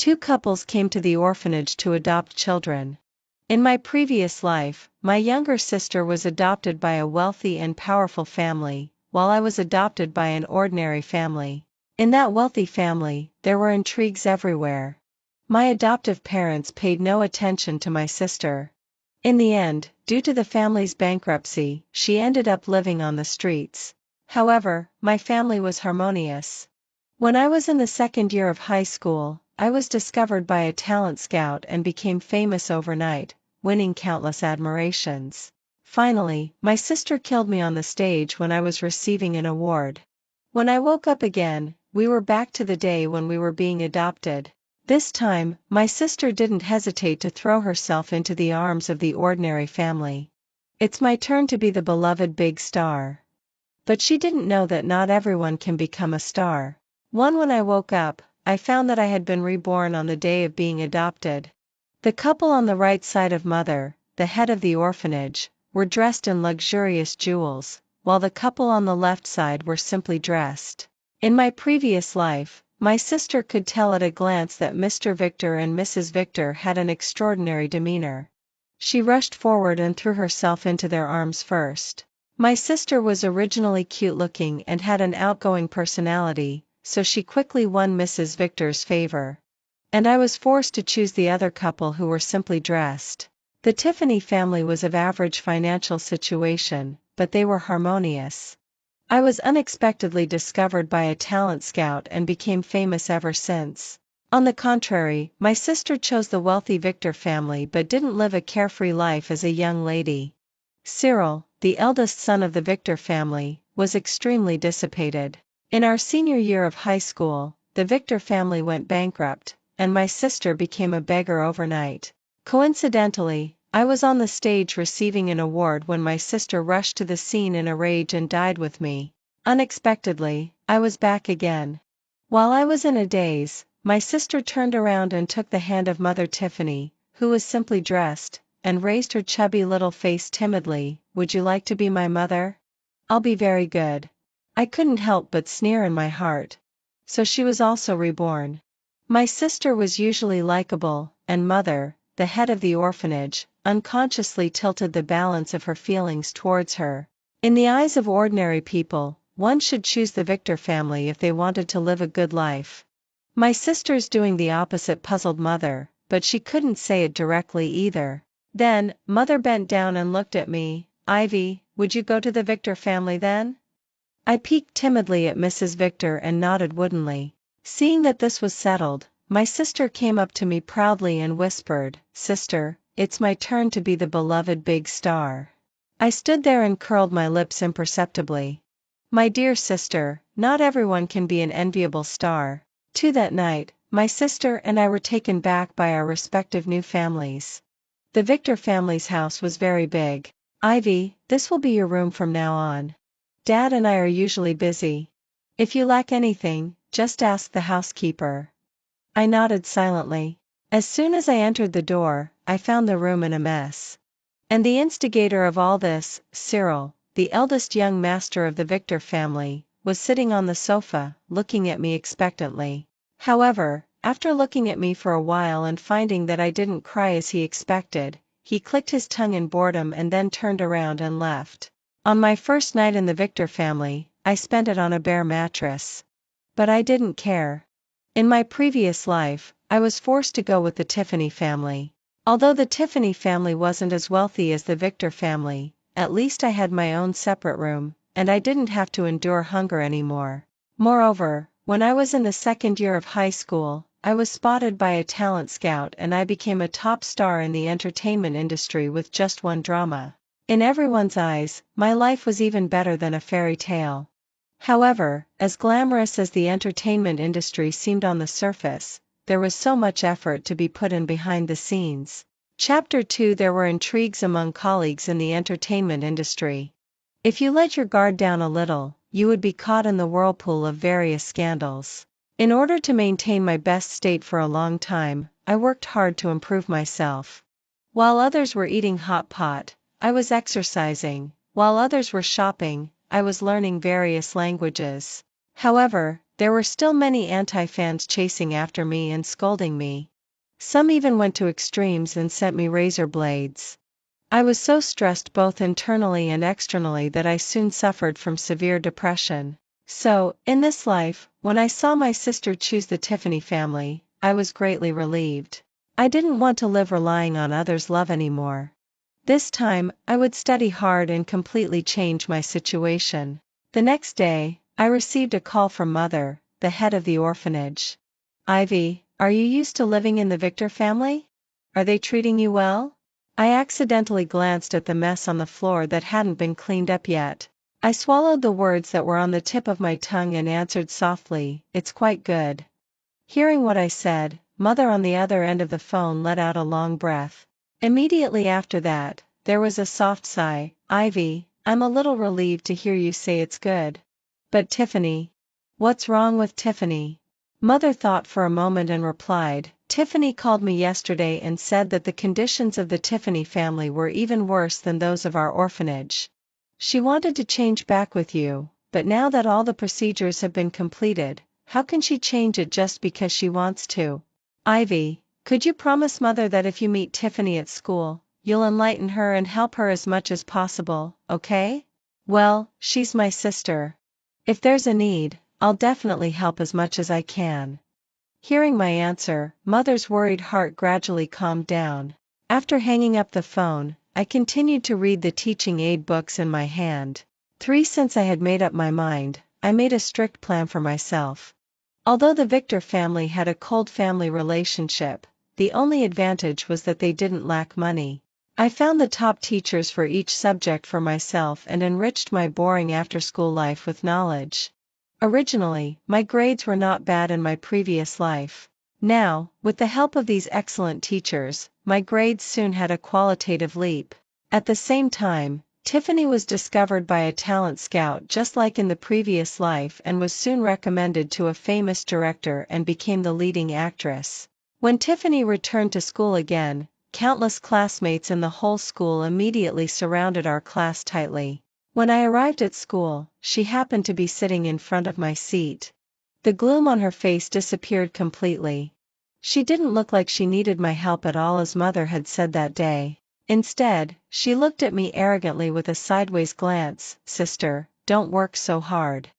Two couples came to the orphanage to adopt children. In my previous life, my younger sister was adopted by a wealthy and powerful family, while I was adopted by an ordinary family. In that wealthy family, there were intrigues everywhere. My adoptive parents paid no attention to my sister. In the end, due to the family's bankruptcy, she ended up living on the streets. However, my family was harmonious. When I was in the second year of high school, I was discovered by a talent scout and became famous overnight, winning countless admirations. Finally, my sister killed me on the stage when I was receiving an award. When I woke up again, we were back to the day when we were being adopted. This time, my sister didn't hesitate to throw herself into the arms of the ordinary family. It's my turn to be the beloved big star. But she didn't know that not everyone can become a star. When I woke up, I found that I had been reborn on the day of being adopted. The couple on the right side of Mother, the head of the orphanage, were dressed in luxurious jewels, while the couple on the left side were simply dressed. In my previous life, my sister could tell at a glance that Mr. Victor and Mrs. Victor had an extraordinary demeanor. She rushed forward and threw herself into their arms first. My sister was originally cute-looking and had an outgoing personality, so she quickly won Mrs. Victor's favor. And I was forced to choose the other couple who were simply dressed. The Tiffany family was of average financial situation, but they were harmonious. I was unexpectedly discovered by a talent scout and became famous ever since. On the contrary, my sister chose the wealthy Victor family but didn't live a carefree life as a young lady. Cyril, the eldest son of the Victor family, was extremely dissipated. In our senior year of high school, the Victor family went bankrupt, and my sister became a beggar overnight. Coincidentally, I was on the stage receiving an award when my sister rushed to the scene in a rage and died with me. Unexpectedly, I was back again. While I was in a daze, my sister turned around and took the hand of Mother Tiffany, who was simply dressed, and raised her chubby little face timidly. "Would you like to be my mother?" "I'll be very good." I couldn't help but sneer in my heart. So she was also reborn. My sister was usually likable, and Mother, the head of the orphanage, unconsciously tilted the balance of her feelings towards her. In the eyes of ordinary people, one should choose the Victor family if they wanted to live a good life. My sister's doing the opposite puzzled Mother, but she couldn't say it directly either. Then, Mother bent down and looked at me. "Ivy, would you go to the Victor family then?" I peeked timidly at Mrs. Victor and nodded woodenly. Seeing that this was settled, my sister came up to me proudly and whispered, "Sister, it's my turn to be the beloved big star." I stood there and curled my lips imperceptibly. My dear sister, not everyone can be an enviable star. That night, my sister and I were taken back by our respective new families. The Victor family's house was very big. "Ivy, this will be your room from now on. Dad and I are usually busy. If you lack anything, just ask the housekeeper." I nodded silently. As soon as I entered the door, I found the room in a mess. And the instigator of all this, Cyril, the eldest young master of the Victor family, was sitting on the sofa, looking at me expectantly. However, after looking at me for a while and finding that I didn't cry as he expected, he clicked his tongue in boredom and then turned around and left. On my first night in the Victor family, I spent it on a bare mattress. But I didn't care. In my previous life, I was forced to go with the Tiffany family. Although the Tiffany family wasn't as wealthy as the Victor family, at least I had my own separate room, and I didn't have to endure hunger anymore. Moreover, when I was in the second year of high school, I was spotted by a talent scout and I became a top star in the entertainment industry with just one drama. In everyone's eyes, my life was even better than a fairy tale. However, as glamorous as the entertainment industry seemed on the surface, there was so much effort to be put in behind the scenes. Chapter 2. There were intrigues among colleagues in the entertainment industry. If you let your guard down a little, you would be caught in the whirlpool of various scandals. In order to maintain my best state for a long time, I worked hard to improve myself. While others were eating hot pot, I was exercising. While others were shopping, I was learning various languages. However, there were still many anti-fans chasing after me and scolding me. Some even went to extremes and sent me razor blades. I was so stressed both internally and externally that I soon suffered from severe depression. So, in this life, when I saw my sister choose the Tiffany family, I was greatly relieved. I didn't want to live relying on others' love anymore. This time, I would study hard and completely change my situation. The next day, I received a call from Mother, the head of the orphanage. Ivy, are you used to living in the Victor family? Are they treating you well? I accidentally glanced at the mess on the floor that hadn't been cleaned up yet. I swallowed the words that were on the tip of my tongue and answered softly, "It's quite good." Hearing what I said, Mother on the other end of the phone let out a long breath. Immediately after that, there was a soft sigh. "Ivy, I'm a little relieved to hear you say it's good. But Tiffany? What's wrong with Tiffany?" Mother thought for a moment and replied, "Tiffany called me yesterday and said that the conditions of the Tiffany family were even worse than those of our orphanage. She wanted to change back with you, but now that all the procedures have been completed, how can she change it just because she wants to? Ivy, could you promise Mother that if you meet Tiffany at school, you'll enlighten her and help her as much as possible, okay? Well, she's my sister. If there's a need, I'll definitely help as much as I can." Hearing my answer, Mother's worried heart gradually calmed down. After hanging up the phone, I continued to read the teaching aid books in my hand. Since I had made up my mind, I made a strict plan for myself. Although the Victor family had a cold family relationship, the only advantage was that they didn't lack money. I found the top teachers for each subject for myself and enriched my boring after-school life with knowledge. Originally, my grades were not bad in my previous life. Now, with the help of these excellent teachers, my grades soon had a qualitative leap. At the same time, Tiffany was discovered by a talent scout just like in the previous life and was soon recommended to a famous director and became the leading actress. When Tiffany returned to school again, countless classmates in the whole school immediately surrounded our class tightly. When I arrived at school, she happened to be sitting in front of my seat. The gloom on her face disappeared completely. She didn't look like she needed my help at all as Mother had said that day. Instead, she looked at me arrogantly with a sideways glance. "Sister, don't work so hard.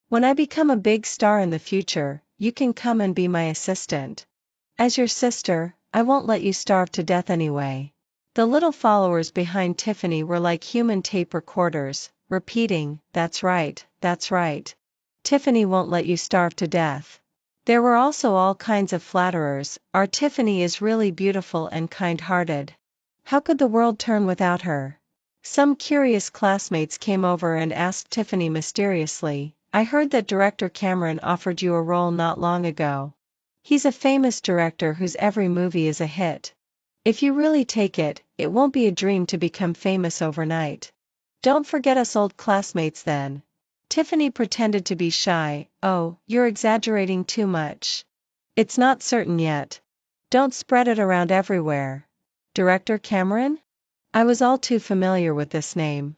When I become a big star in the future, you can come and be my assistant. As your sister, I won't let you starve to death anyway." The little followers behind Tiffany were like human tape recorders, repeating, "That's right, that's right. Tiffany won't let you starve to death." There were also all kinds of flatterers. "Our Tiffany is really beautiful and kind-hearted. How could the world turn without her?" Some curious classmates came over and asked Tiffany mysteriously, "I heard that director Cameron offered you a role not long ago. He's a famous director whose every movie is a hit. If you really take it, it won't be a dream to become famous overnight. Don't forget us old classmates then." Tiffany pretended to be shy. "Oh, you're exaggerating too much. It's not certain yet. Don't spread it around everywhere." Director Cameron? I was all too familiar with this name.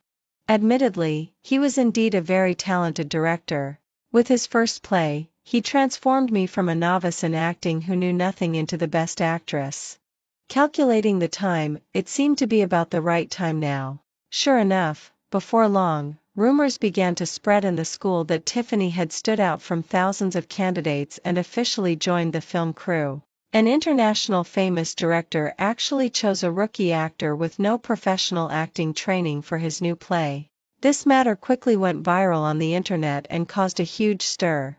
Admittedly, he was indeed a very talented director. With his first play, he transformed me from a novice in acting who knew nothing into the best actress. Calculating the time, it seemed to be about the right time now. Sure enough, before long, rumors began to spread in the school that Tiffany had stood out from thousands of candidates and officially joined the film crew. An international famous director actually chose a rookie actor with no professional acting training for his new play. This matter quickly went viral on the internet and caused a huge stir.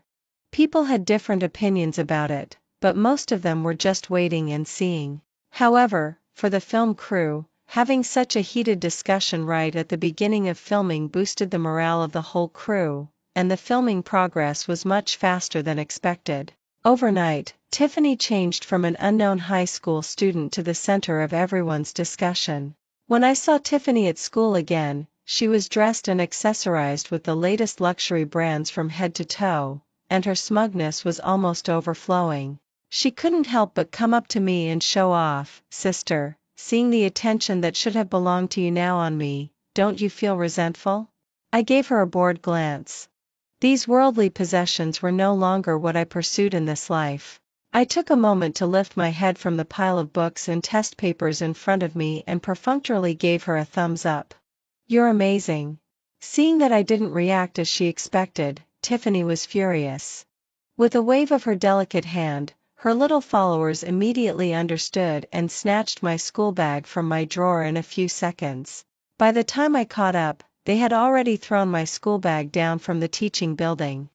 People had different opinions about it, but most of them were just waiting and seeing. However, for the film crew, having such a heated discussion right at the beginning of filming boosted the morale of the whole crew, and the filming progress was much faster than expected. Overnight, Tiffany changed from an unknown high school student to the center of everyone's discussion. When I saw Tiffany at school again, she was dressed and accessorized with the latest luxury brands from head to toe, and her smugness was almost overflowing. She couldn't help but come up to me and show off. "Sister, seeing the attention that should have belonged to you now on me, don't you feel resentful?" I gave her a bored glance. These worldly possessions were no longer what I pursued in this life. I took a moment to lift my head from the pile of books and test papers in front of me and perfunctorily gave her a thumbs up. "You're amazing." Seeing that I didn't react as she expected, Tiffany was furious. With a wave of her delicate hand, her little followers immediately understood and snatched my school bag from my drawer in a few seconds. By the time I caught up, they had already thrown my school bag down from the teaching building.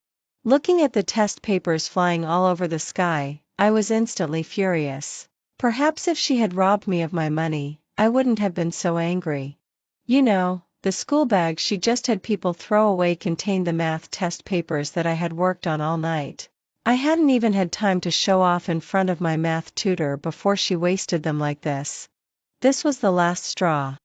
Looking at the test papers flying all over the sky, I was instantly furious. Perhaps if she had robbed me of my money, I wouldn't have been so angry. You know, the school bag she just had people throw away contained the math test papers that I had worked on all night. I hadn't even had time to show off in front of my math tutor before she wasted them like this. This was the last straw.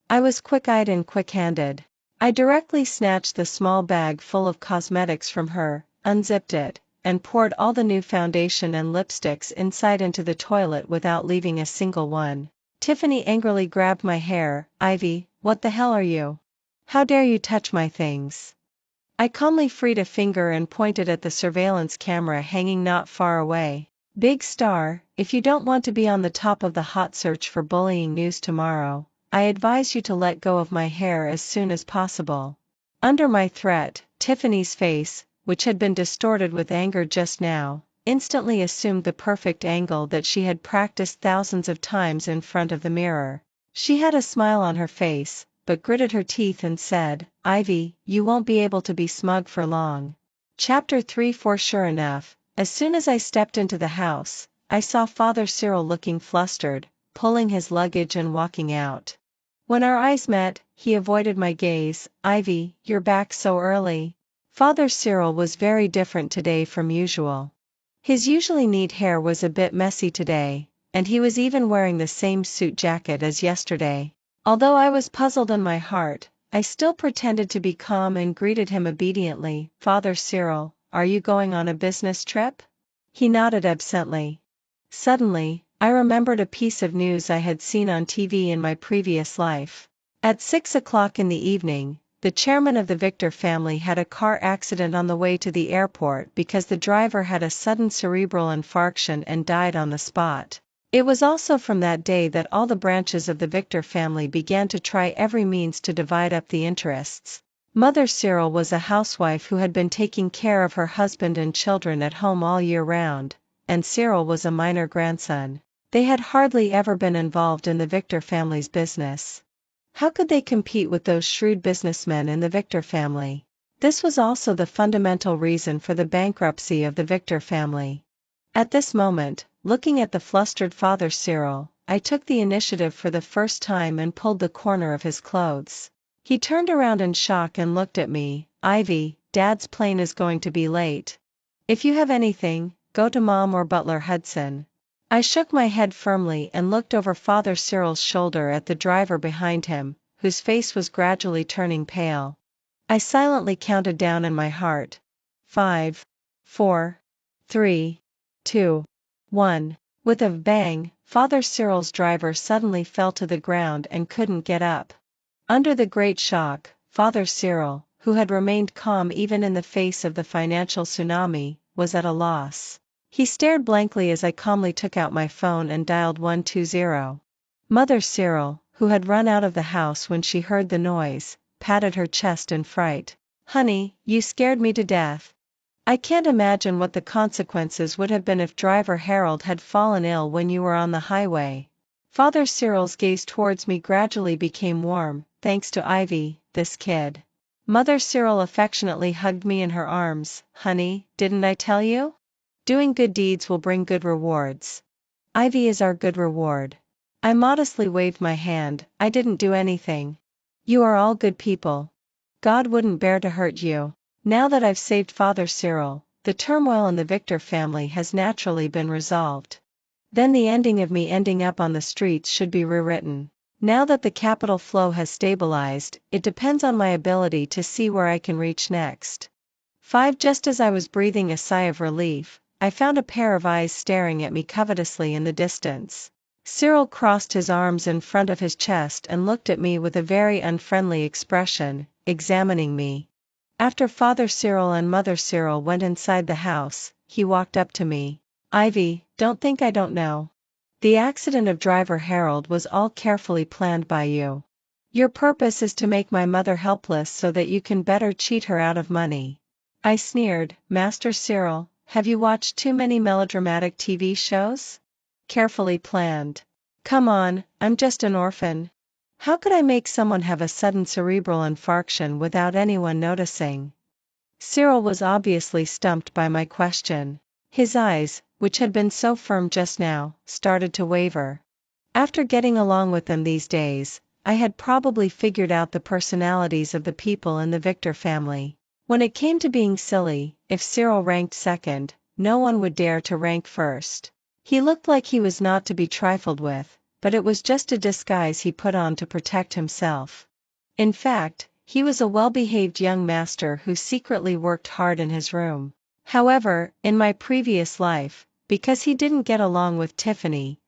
I was quick-eyed and quick-handed. I directly snatched the small bag full of cosmetics from her, unzipped it, and poured all the new foundation and lipsticks inside into the toilet without leaving a single one. Tiffany angrily grabbed my hair. "Ivy, what the hell are you? How dare you touch my things?" I calmly freed a finger and pointed at the surveillance camera hanging not far away. "Big Star, if you don't want to be on the top of the hot search for bullying news tomorrow, I advise you to let go of my hair as soon as possible." Under my threat, Tiffany's face, which had been distorted with anger just now, instantly assumed the perfect angle that she had practiced thousands of times in front of the mirror. She had a smile on her face, but gritted her teeth and said, "Ivy, you won't be able to be smug for long." Chapter 3. For sure enough, as soon as I stepped into the house, I saw Father Cyril looking flustered, pulling his luggage and walking out. When our eyes met, he avoided my gaze. "Ivy, you're back so early." Father Cyril was very different today from usual. His usually neat hair was a bit messy today, and he was even wearing the same suit jacket as yesterday. Although I was puzzled in my heart, I still pretended to be calm and greeted him obediently. "Father Cyril, are you going on a business trip?" He nodded absently. Suddenly, I remembered a piece of news I had seen on TV in my previous life. At 6 o'clock in the evening, the chairman of the Victor family had a car accident on the way to the airport because the driver had a sudden cerebral infarction and died on the spot. It was also from that day that all the branches of the Victor family began to try every means to divide up the interests. Mother Cyril was a housewife who had been taking care of her husband and children at home all year round, and Cyril was a minor grandson. They had hardly ever been involved in the Victor family's business. How could they compete with those shrewd businessmen in the Victor family? This was also the fundamental reason for the bankruptcy of the Victor family. At this moment, looking at the flustered Father Cyril, I took the initiative for the first time and pulled the corner of his clothes. He turned around in shock and looked at me. "Ivy, Dad's plane is going to be late. If you have anything, go to Mom or Butler Hudson." I shook my head firmly and looked over Father Cyril's shoulder at the driver behind him, whose face was gradually turning pale. I silently counted down in my heart. 5, 4, 3, 2, 1. With a bang, Father Cyril's driver suddenly fell to the ground and couldn't get up. Under the great shock, Father Cyril, who had remained calm even in the face of the financial tsunami, was at a loss. He stared blankly as I calmly took out my phone and dialed 120. Mother Cyril, who had run out of the house when she heard the noise, patted her chest in fright. "Honey, you scared me to death. I can't imagine what the consequences would have been if Driver Harold had fallen ill when you were on the highway." Father Cyril's gaze towards me gradually became warm. "Thanks to Ivy, this kid." Mother Cyril affectionately hugged me in her arms. "Honey, didn't I tell you? Doing good deeds will bring good rewards. Ivy is our good reward." I modestly waved my hand. "I didn't do anything. You are all good people. God wouldn't bear to hurt you." Now that I've saved Father Cyril, the turmoil in the Victor family has naturally been resolved. Then the ending of me ending up on the streets should be rewritten. Now that the capital flow has stabilized, it depends on my ability to see where I can reach next. 5. Just as I was breathing a sigh of relief, I found a pair of eyes staring at me covetously in the distance. Cyril crossed his arms in front of his chest and looked at me with a very unfriendly expression, examining me. After Father Cyril and Mother Cyril went inside the house, he walked up to me. Ivy, don't think I don't know. The accident of driver Harold was all carefully planned by you. Your purpose is to make my mother helpless so that you can better cheat her out of money. I sneered. Master Cyril, have you watched too many melodramatic TV shows? Carefully planned. Come on, I'm just an orphan. How could I make someone have a sudden cerebral infarction without anyone noticing? Cyril was obviously stumped by my question. His eyes, which had been so firm just now, started to waver. After getting along with them these days, I had probably figured out the personalities of the people in the Victor family. When it came to being silly, if Cyril ranked second, no one would dare to rank first. He looked like he was not to be trifled with, but it was just a disguise he put on to protect himself. In fact, he was a well-behaved young master who secretly worked hard in his room. However, in my previous life, because he didn't get along with Tiffany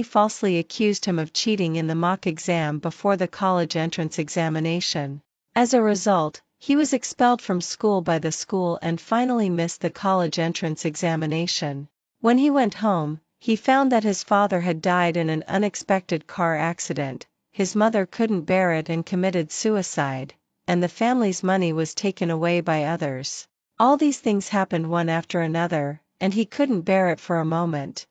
falsely accused him of cheating in the mock exam before the college entrance examination. As a result, he was expelled from school by the school and finally missed the college entrance examination. When he went home, he found that his father had died in an unexpected car accident, his mother couldn't bear it and committed suicide, and the family's money was taken away by others. All these things happened one after another, and he couldn't bear it for a moment.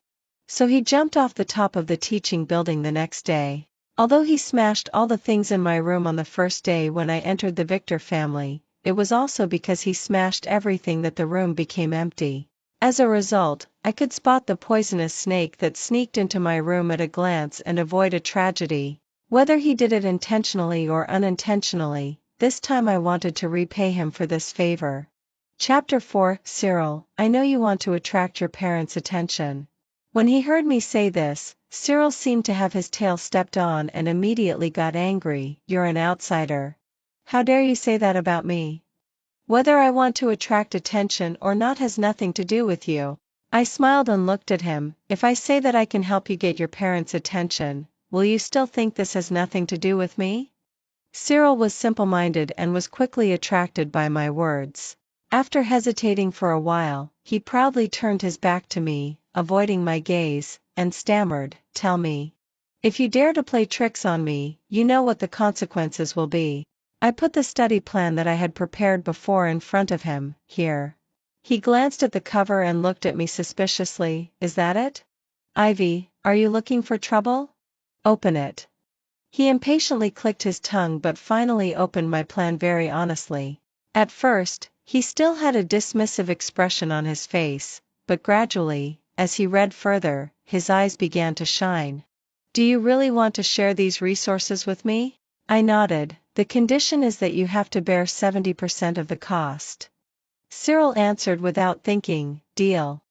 So he jumped off the top of the teaching building the next day. Although he smashed all the things in my room on the first day when I entered the Victor family, it was also because he smashed everything that the room became empty. As a result, I could spot the poisonous snake that sneaked into my room at a glance and avoid a tragedy. Whether he did it intentionally or unintentionally, this time I wanted to repay him for this favor. Chapter 4. Cyril, I know you want to attract your parents' attention. When he heard me say this, Cyril seemed to have his tail stepped on and immediately got angry. You're an outsider. How dare you say that about me? Whether I want to attract attention or not has nothing to do with you. I smiled and looked at him. If I say that I can help you get your parents' attention, will you still think this has nothing to do with me? Cyril was simple-minded and was quickly attracted by my words. After hesitating for a while, he proudly turned his back to me, avoiding my gaze, and stammered, Tell me. If you dare to play tricks on me, you know what the consequences will be. I put the study plan that I had prepared before in front of him. Here. He glanced at the cover and looked at me suspiciously. Is that it? Ivy, are you looking for trouble? Open it. He impatiently clicked his tongue but finally opened my plan very honestly. At first, he still had a dismissive expression on his face, but gradually, as he read further, his eyes began to shine. Do you really want to share these resources with me? I nodded. The condition is that you have to bear 70% of the cost. Cyril answered without thinking, Deal.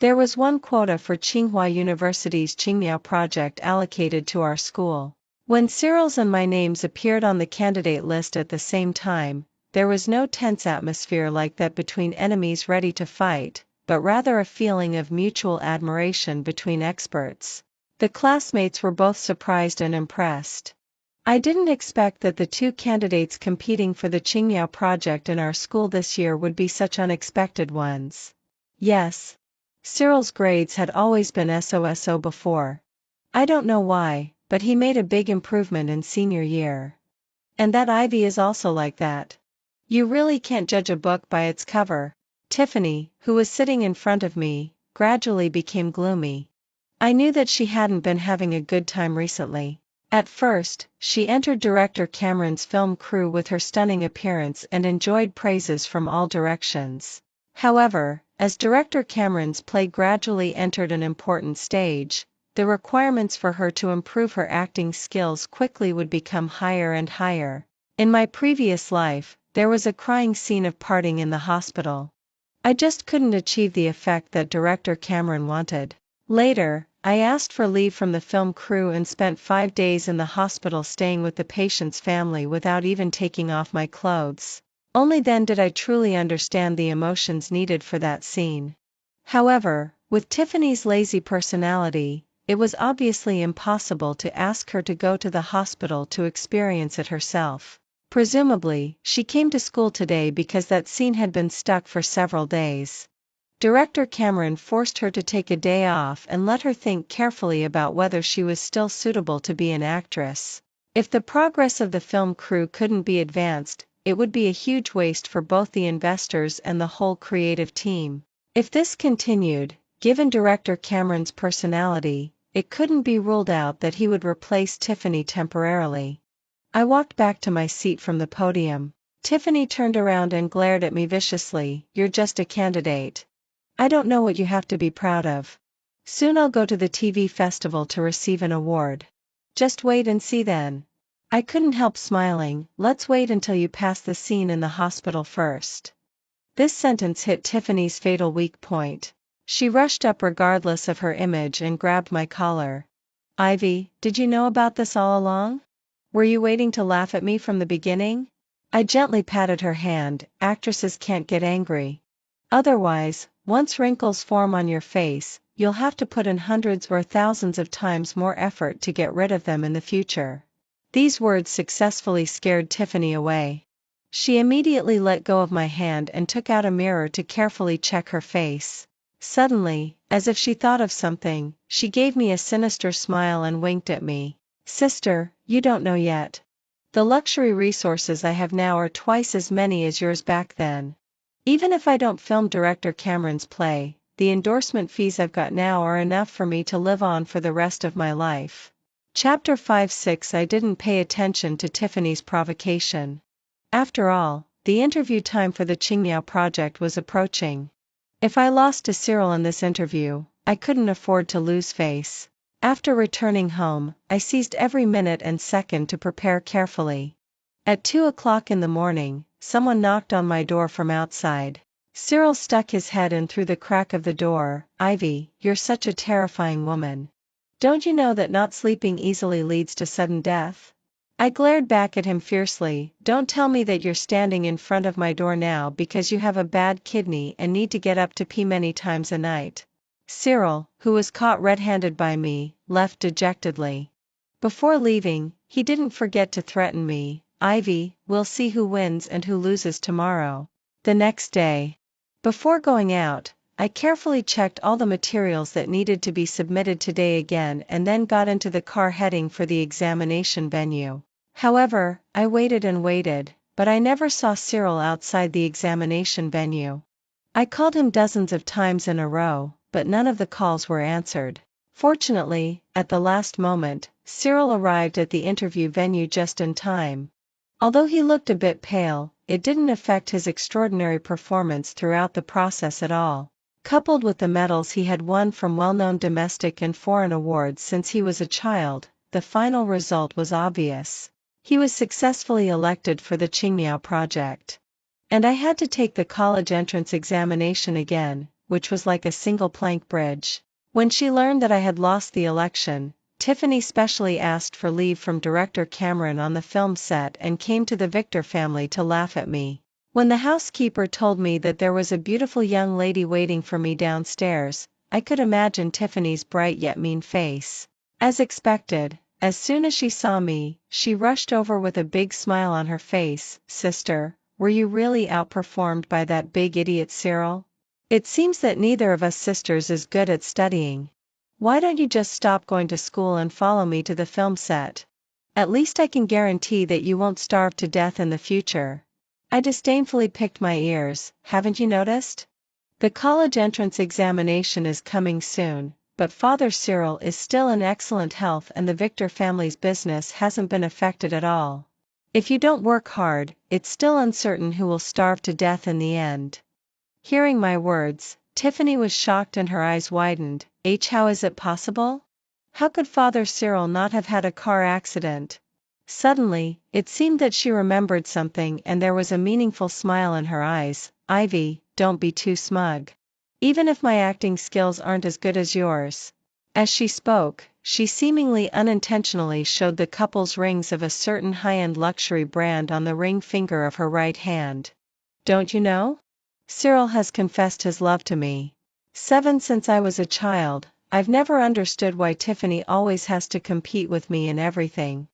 There was one quota for Tsinghua University's Qingmiao project allocated to our school. When Cyril's and my names appeared on the candidate list at the same time, there was no tense atmosphere like that between enemies ready to fight, but rather a feeling of mutual admiration between experts. The classmates were both surprised and impressed. I didn't expect that the two candidates competing for the Qingmiao project in our school this year would be such unexpected ones. Yes. Cyril's grades had always been SOSO before. I don't know why, but he made a big improvement in senior year. And that Ivy is also like that. You really can't judge a book by its cover. Tiffany, who was sitting in front of me, gradually became gloomy. I knew that she hadn't been having a good time recently. At first, she entered director Cameron's film crew with her stunning appearance and enjoyed praises from all directions. However, as director Cameron's play gradually entered an important stage, the requirements for her to improve her acting skills quickly would become higher and higher. In my previous life, there was a crying scene of parting in the hospital. I just couldn't achieve the effect that director Cameron wanted. Later, I asked for leave from the film crew and spent 5 days in the hospital staying with the patient's family without even taking off my clothes. Only then did I truly understand the emotions needed for that scene. However, with Tiffany's lazy personality, it was obviously impossible to ask her to go to the hospital to experience it herself. Presumably, she came to school today because that scene had been stuck for several days. Director Cameron forced her to take a day off and let her think carefully about whether she was still suitable to be an actress. If the progress of the film crew couldn't be advanced, it would be a huge waste for both the investors and the whole creative team. If this continued, given Director Cameron's personality, it couldn't be ruled out that he would replace Tiffany temporarily. I walked back to my seat from the podium. Tiffany turned around and glared at me viciously. "You're just a candidate. I don't know what you have to be proud of. Soon I'll go to the TV festival to receive an award. Just wait and see then." I couldn't help smiling. "Let's wait until you pass the scene in the hospital first." This sentence hit Tiffany's fatal weak point. She rushed up regardless of her image and grabbed my collar. "Ivy, did you know about this all along? Were you waiting to laugh at me from the beginning?" I gently patted her hand. "Actresses can't get angry. Otherwise, once wrinkles form on your face, you'll have to put in hundreds or thousands of times more effort to get rid of them in the future." These words successfully scared Tiffany away. She immediately let go of my hand and took out a mirror to carefully check her face. Suddenly, as if she thought of something, she gave me a sinister smile and winked at me. "Sister, you don't know yet. The luxury resources I have now are twice as many as yours back then. Even if I don't film Director Cameron's play, the endorsement fees I've got now are enough for me to live on for the rest of my life." Chapter 5-6. I didn't pay attention to Tiffany's provocation. After all, the interview time for the Qingmiao project was approaching. If I lost to Cyril in this interview, I couldn't afford to lose face. After returning home, I seized every minute and second to prepare carefully. At 2 o'clock in the morning, someone knocked on my door from outside. Cyril stuck his head in through the crack of the door. "Ivy, you're such a terrifying woman. Don't you know that not sleeping easily leads to sudden death?" I glared back at him fiercely. "Don't tell me that you're standing in front of my door now because you have a bad kidney and need to get up to pee many times a night." Cyril, who was caught red-handed by me, left dejectedly. Before leaving, he didn't forget to threaten me. "Ivy, we'll see who wins and who loses tomorrow." The next day, before going out, I carefully checked all the materials that needed to be submitted today again and then got into the car heading for the examination venue. However, I waited and waited, but I never saw Cyril outside the examination venue. I called him dozens of times in a row, but none of the calls were answered. Fortunately, at the last moment, Cyril arrived at the interview venue just in time. Although he looked a bit pale, it didn't affect his extraordinary performance throughout the process at all. Coupled with the medals he had won from well-known domestic and foreign awards since he was a child, the final result was obvious. He was successfully elected for the Qingmiao project. And I had to take the college entrance examination again, which was like a single plank bridge. When she learned that I had lost the election, Tiffany specially asked for leave from Director Cameron on the film set and came to the Victor family to laugh at me. When the housekeeper told me that there was a beautiful young lady waiting for me downstairs, I could imagine Tiffany's bright yet mean face. As expected, as soon as she saw me, she rushed over with a big smile on her face. "Sister, were you really outperformed by that big idiot Cyril? It seems that neither of us sisters is good at studying. Why don't you just stop going to school and follow me to the film set? At least I can guarantee that you won't starve to death in the future." I disdainfully picked my ears. "Haven't you noticed? The college entrance examination is coming soon, but Father Cyril is still in excellent health and the Victor family's business hasn't been affected at all. If you don't work hard, it's still uncertain who will starve to death in the end." Hearing my words, Tiffany was shocked and her eyes widened. How is it possible? How could Father Cyril not have had a car accident?" Suddenly, it seemed that she remembered something and there was a meaningful smile in her eyes. "Ivy, don't be too smug. Even if my acting skills aren't as good as yours." As she spoke, she seemingly unintentionally showed the couple's rings of a certain high-end luxury brand on the ring finger of her right hand. "Don't you know? Cyril has confessed his love to me. Since I was a child, I've never understood why Tiffany always has to compete with me in everything.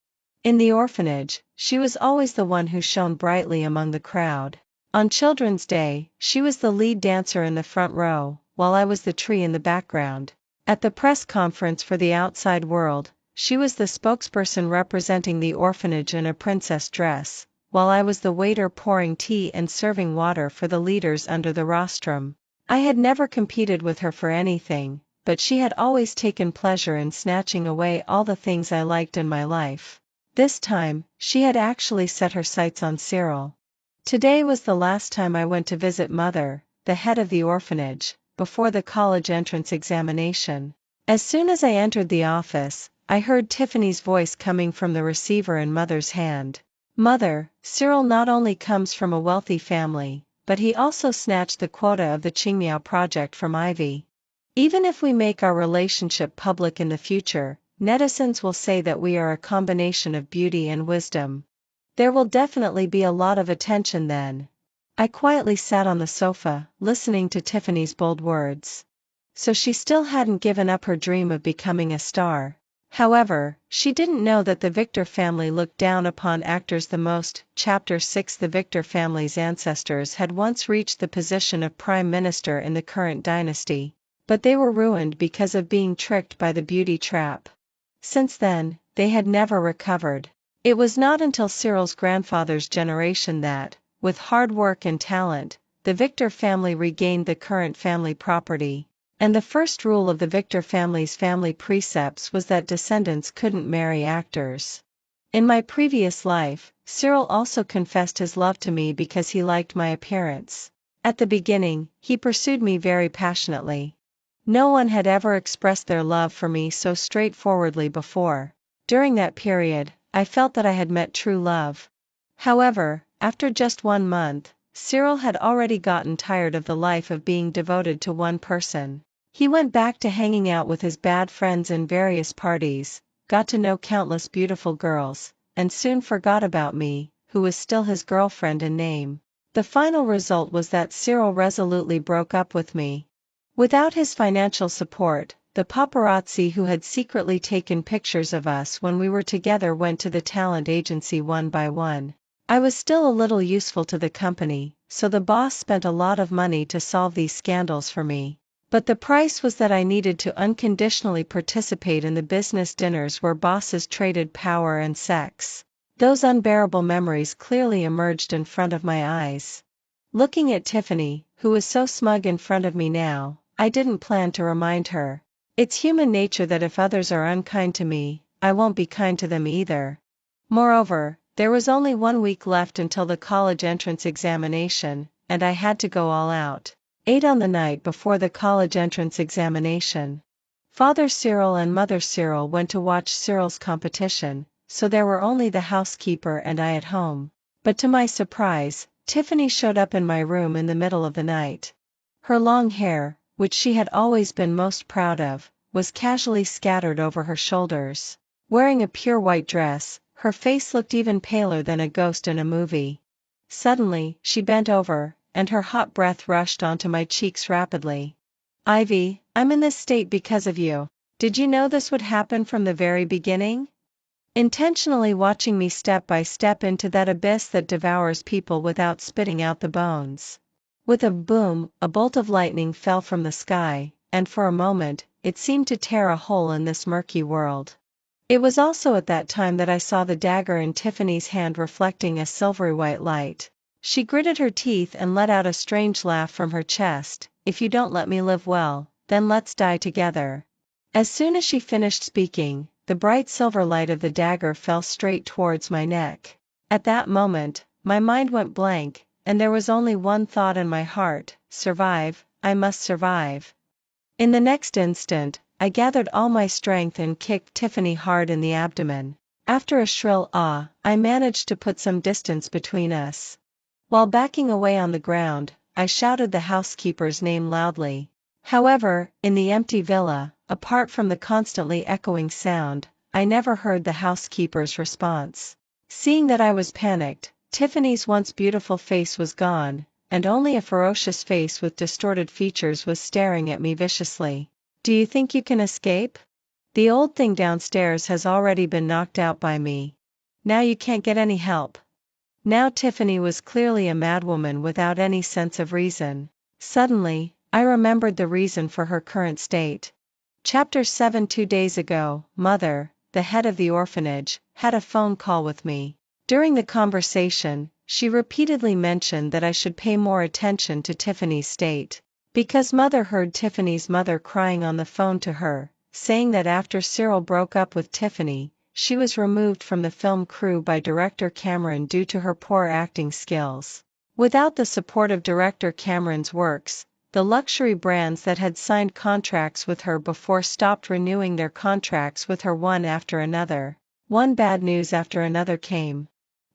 In the orphanage, she was always the one who shone brightly among the crowd. On Children's Day, she was the lead dancer in the front row, while I was the tree in the background. At the press conference for the outside world, she was the spokesperson representing the orphanage in a princess dress, while I was the waiter pouring tea and serving water for the leaders under the rostrum. I had never competed with her for anything, but she had always taken pleasure in snatching away all the things I liked in my life. This time, she had actually set her sights on Cyril. Today was the last time I went to visit Mother, the head of the orphanage, before the college entrance examination. As soon as I entered the office, I heard Tiffany's voice coming from the receiver in Mother's hand. Mother, Cyril not only comes from a wealthy family, but he also snatched the quota of the Qingmiao project from Ivy. Even if we make our relationship public in the future, netizens will say that we are a combination of beauty and wisdom. There will definitely be a lot of attention then. I quietly sat on the sofa, listening to Tiffany's bold words. So she still hadn't given up her dream of becoming a star. However, she didn't know that the Victor family looked down upon actors the most. Chapter 6. The Victor family's ancestors had once reached the position of prime minister in the current dynasty, but they were ruined because of being tricked by the beauty trap. Since then, they had never recovered. It was not until Cyril's grandfather's generation that, with hard work and talent, the Victor family regained the current family property. And the first rule of the Victor family's family precepts was that descendants couldn't marry actors. In my previous life, Cyril also confessed his love to me because he liked my appearance. At the beginning, he pursued me very passionately. No one had ever expressed their love for me so straightforwardly before. During that period, I felt that I had met true love. However, after just 1 month, Cyril had already gotten tired of the life of being devoted to one person. He went back to hanging out with his bad friends in various parties, got to know countless beautiful girls, and soon forgot about me, who was still his girlfriend in name. The final result was that Cyril resolutely broke up with me. Without his financial support, the paparazzi who had secretly taken pictures of us when we were together went to the talent agency one by one. I was still a little useful to the company, so the boss spent a lot of money to solve these scandals for me. But the price was that I needed to unconditionally participate in the business dinners where bosses traded power and sex. Those unbearable memories clearly emerged in front of my eyes. Looking at Tiffany, who was so smug in front of me now, I didn't plan to remind her. It's human nature that if others are unkind to me, I won't be kind to them either. Moreover, there was only 1 week left until the college entrance examination, and I had to go all out. 8 on the night before the college entrance examination. Father Cyril and Mother Cyril went to watch Cyril's competition, so there were only the housekeeper and I at home. But to my surprise, Tiffany showed up in my room in the middle of the night. Her long hair, which she had always been most proud of, was casually scattered over her shoulders. Wearing a pure white dress, her face looked even paler than a ghost in a movie. Suddenly, she bent over, and her hot breath rushed onto my cheeks rapidly. "Ivy, I'm in this state because of you. Did you know this would happen from the very beginning?" Intentionally watching me step by step into that abyss that devours people without spitting out the bones. With a boom, a bolt of lightning fell from the sky, and for a moment, it seemed to tear a hole in this murky world. It was also at that time that I saw the dagger in Tiffany's hand reflecting a silvery white light. She gritted her teeth and let out a strange laugh from her chest. "If you don't let me live well, then let's die together." As soon as she finished speaking, the bright silver light of the dagger fell straight towards my neck. At that moment, my mind went blank, and there was only one thought in my heart: survive, I must survive. In the next instant, I gathered all my strength and kicked Tiffany hard in the abdomen. After a shrill "ah," I managed to put some distance between us. While backing away on the ground, I shouted the housekeeper's name loudly. However, in the empty villa, apart from the constantly echoing sound, I never heard the housekeeper's response. Seeing that I was panicked, Tiffany's once beautiful face was gone, and only a ferocious face with distorted features was staring at me viciously. "Do you think you can escape? The old thing downstairs has already been knocked out by me." now you can't get any help. Now Tiffany was clearly a madwoman without any sense of reason. Suddenly, I remembered the reason for her current state. Chapter 7. 2 days ago, Mother, the head of the orphanage, had a phone call with me. During the conversation, she repeatedly mentioned that I should pay more attention to Tiffany's state. Because Mother heard Tiffany's mother crying on the phone to her, saying that after Cyril broke up with Tiffany, she was removed from the film crew by director Cameron due to her poor acting skills. Without the support of director Cameron's works, the luxury brands that had signed contracts with her before stopped renewing their contracts with her one after another. One bad news after another came.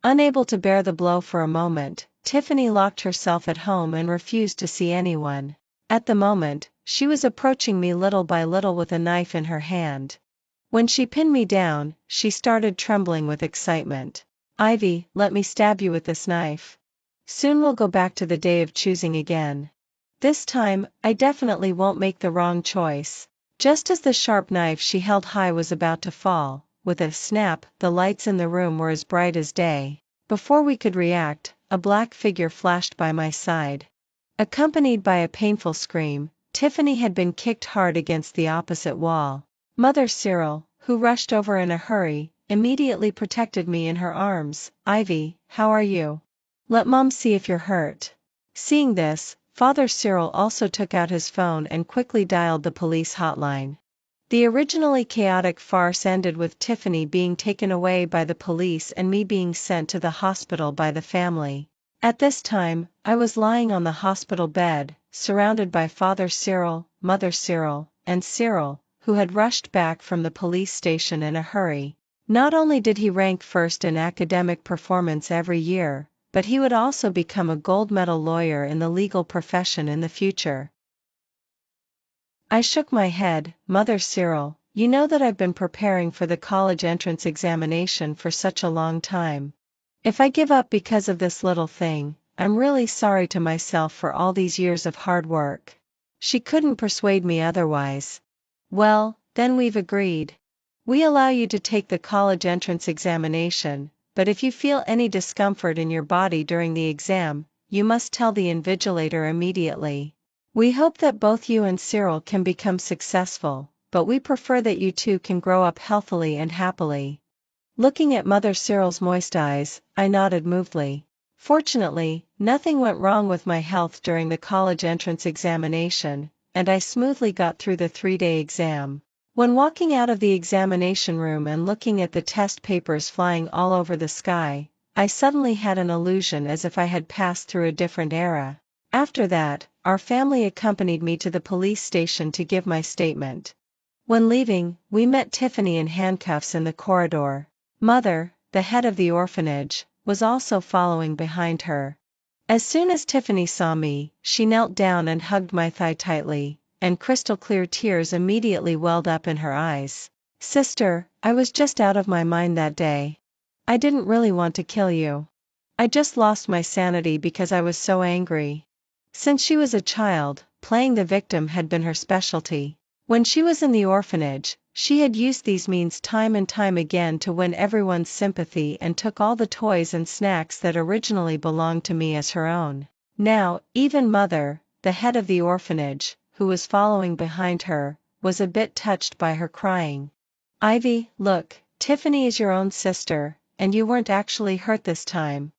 Unable to bear the blow for a moment, Tiffany locked herself at home and refused to see anyone. At the moment, she was approaching me little by little with a knife in her hand. When she pinned me down, she started trembling with excitement. Ivy, let me stab you with this knife. Soon we'll go back to the day of choosing again. This time, I definitely won't make the wrong choice. Just as the sharp knife she held high was about to fall, with a snap, the lights in the room were as bright as day. Before we could react, a black figure flashed by my side. Accompanied by a painful scream, Tiffany had been kicked hard against the opposite wall. Mother Cyril, who rushed over in a hurry, immediately protected me in her arms. Ivy, how are you? Let Mom see if you're hurt. Seeing this, Father Cyril also took out his phone and quickly dialed the police hotline. The originally chaotic farce ended with Tiffany being taken away by the police and me being sent to the hospital by the family. At this time, I was lying on the hospital bed, surrounded by Father Cyril, Mother Cyril, and Cyril, who had rushed back from the police station in a hurry. Not only did he rank first in academic performance every year, but he would also become a gold medal lawyer in the legal profession in the future. I shook my head. Mother Cyril, you know that I've been preparing for the college entrance examination for such a long time. If I give up because of this little thing, I'm really sorry to myself for all these years of hard work. She couldn't persuade me otherwise. Well, then we've agreed. We allow you to take the college entrance examination, but if you feel any discomfort in your body during the exam, you must tell the invigilator immediately. We hope that both you and Cyril can become successful, but we prefer that you two can grow up healthily and happily. Looking at Mother Cyril's moist eyes, I nodded movedly. Fortunately, nothing went wrong with my health during the college entrance examination, and I smoothly got through the 3-day exam. When walking out of the examination room and looking at the test papers flying all over the sky, I suddenly had an illusion as if I had passed through a different era. After that, our family accompanied me to the police station to give my statement. When leaving, we met Tiffany in handcuffs in the corridor. Mother, the head of the orphanage, was also following behind her. As soon as Tiffany saw me, she knelt down and hugged my thigh tightly, and crystal-clear tears immediately welled up in her eyes. Sister, I was just out of my mind that day. I didn't really want to kill you. I just lost my sanity because I was so angry. Since she was a child, playing the victim had been her specialty. When she was in the orphanage, she had used these means time and time again to win everyone's sympathy and took all the toys and snacks that originally belonged to me as her own. Now, even Mother, the head of the orphanage, who was following behind her, was a bit touched by her crying. Ivy, look, Tiffany is your own sister, and you weren't actually hurt this time.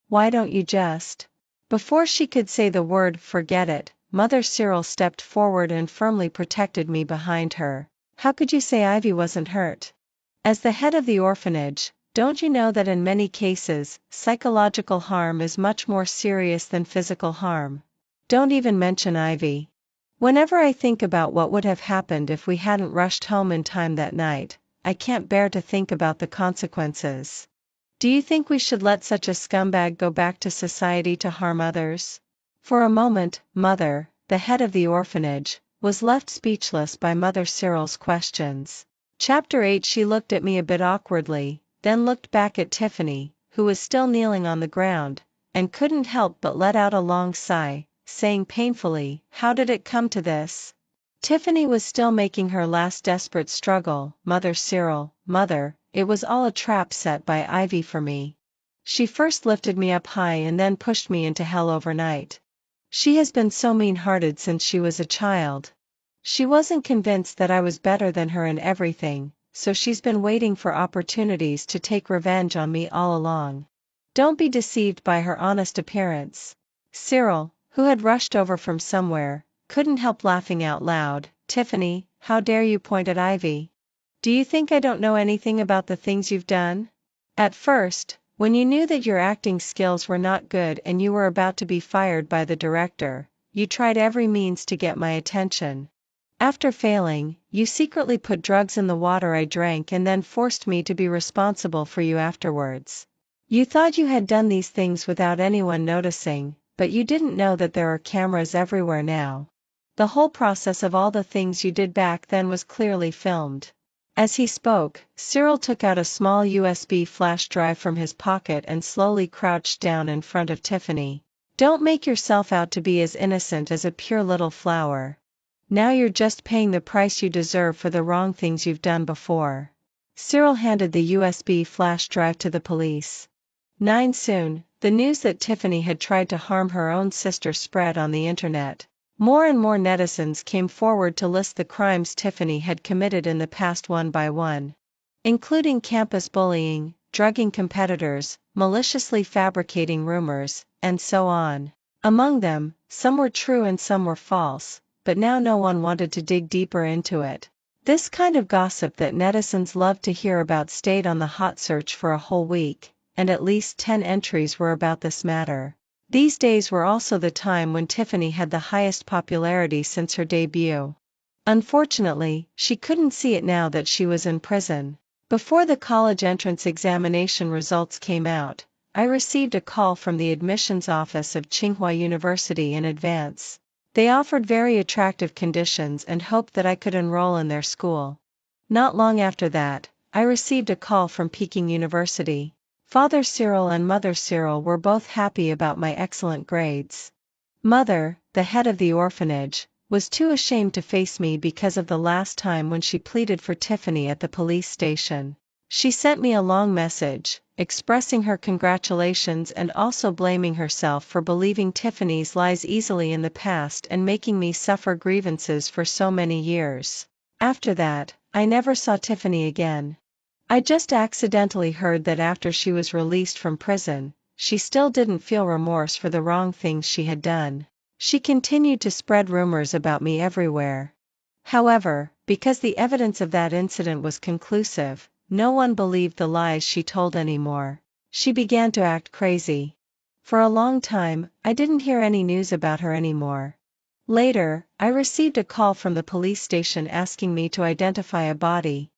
Why don't you just... Before she could say the word forget it, Mother Cyril stepped forward and firmly protected me behind her. How could you say Ivy wasn't hurt? As the head of the orphanage, don't you know that in many cases, psychological harm is much more serious than physical harm? Don't even mention Ivy. Whenever I think about what would have happened if we hadn't rushed home in time that night, I can't bear to think about the consequences. Do you think we should let such a scumbag go back to society to harm others? For a moment, Mother, the head of the orphanage, was left speechless by Mother Cyril's questions. Chapter 8. She looked at me a bit awkwardly, then looked back at Tiffany, who was still kneeling on the ground, and couldn't help but let out a long sigh, saying painfully, "How did it come to this?" Tiffany was still making her last desperate struggle. Mother Cyril, Mother, it was all a trap set by Ivy for me. She first lifted me up high and then pushed me into hell overnight. She has been so mean-hearted since she was a child. She wasn't convinced that I was better than her in everything, so she's been waiting for opportunities to take revenge on me all along. Don't be deceived by her honest appearance. Cyril, who had rushed over from somewhere, couldn't help laughing out loud. Tiffany, how dare you point at Ivy? Do you think I don't know anything about the things you've done? At first, when you knew that your acting skills were not good and you were about to be fired by the director, you tried every means to get my attention. After failing, you secretly put drugs in the water I drank and then forced me to be responsible for you afterwards. You thought you had done these things without anyone noticing, but you didn't know that there are cameras everywhere now. The whole process of all the things you did back then was clearly filmed. As he spoke, Cyril took out a small USB flash drive from his pocket and slowly crouched down in front of Tiffany. Don't make yourself out to be as innocent as a pure little flower. Now you're just paying the price you deserve for the wrong things you've done before. Cyril handed the USB flash drive to the police. Soon, the news that Tiffany had tried to harm her own sister spread on the internet. More and more netizens came forward to list the crimes Tiffany had committed in the past one by one, including campus bullying, drugging competitors, maliciously fabricating rumors, and so on. Among them, some were true and some were false, but now no one wanted to dig deeper into it. This kind of gossip that netizens loved to hear about stayed on the hot search for a whole week, and at least 10 entries were about this matter. These days were also the time when Tiffany had the highest popularity since her debut. Unfortunately, she couldn't see it now that she was in prison. Before the college entrance examination results came out, I received a call from the admissions office of Tsinghua University in advance. They offered very attractive conditions and hoped that I could enroll in their school. Not long after that, I received a call from Peking University. Father Cyril and Mother Cyril were both happy about my excellent grades. Mother, the head of the orphanage, was too ashamed to face me because of the last time when she pleaded for Tiffany at the police station. She sent me a long message, expressing her congratulations and also blaming herself for believing Tiffany's lies easily in the past and making me suffer grievances for so many years. After that, I never saw Tiffany again. I just accidentally heard that after she was released from prison, she still didn't feel remorse for the wrong things she had done. She continued to spread rumors about me everywhere. However, because the evidence of that incident was conclusive, no one believed the lies she told anymore. She began to act crazy. For a long time, I didn't hear any news about her anymore. Later, I received a call from the police station asking me to identify a body.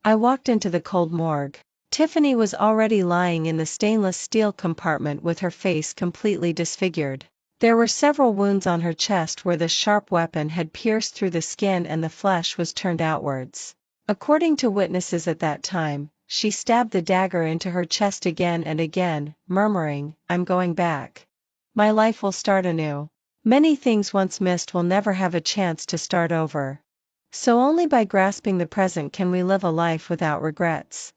I walked into the cold morgue. Tiffany was already lying in the stainless steel compartment with her face completely disfigured. There were several wounds on her chest where the sharp weapon had pierced through the skin and the flesh was turned outwards. According to witnesses at that time, she stabbed the dagger into her chest again and again, murmuring, "I'm going back. My life will start anew." Many things once missed will never have a chance to start over. So only by grasping the present can we live a life without regrets.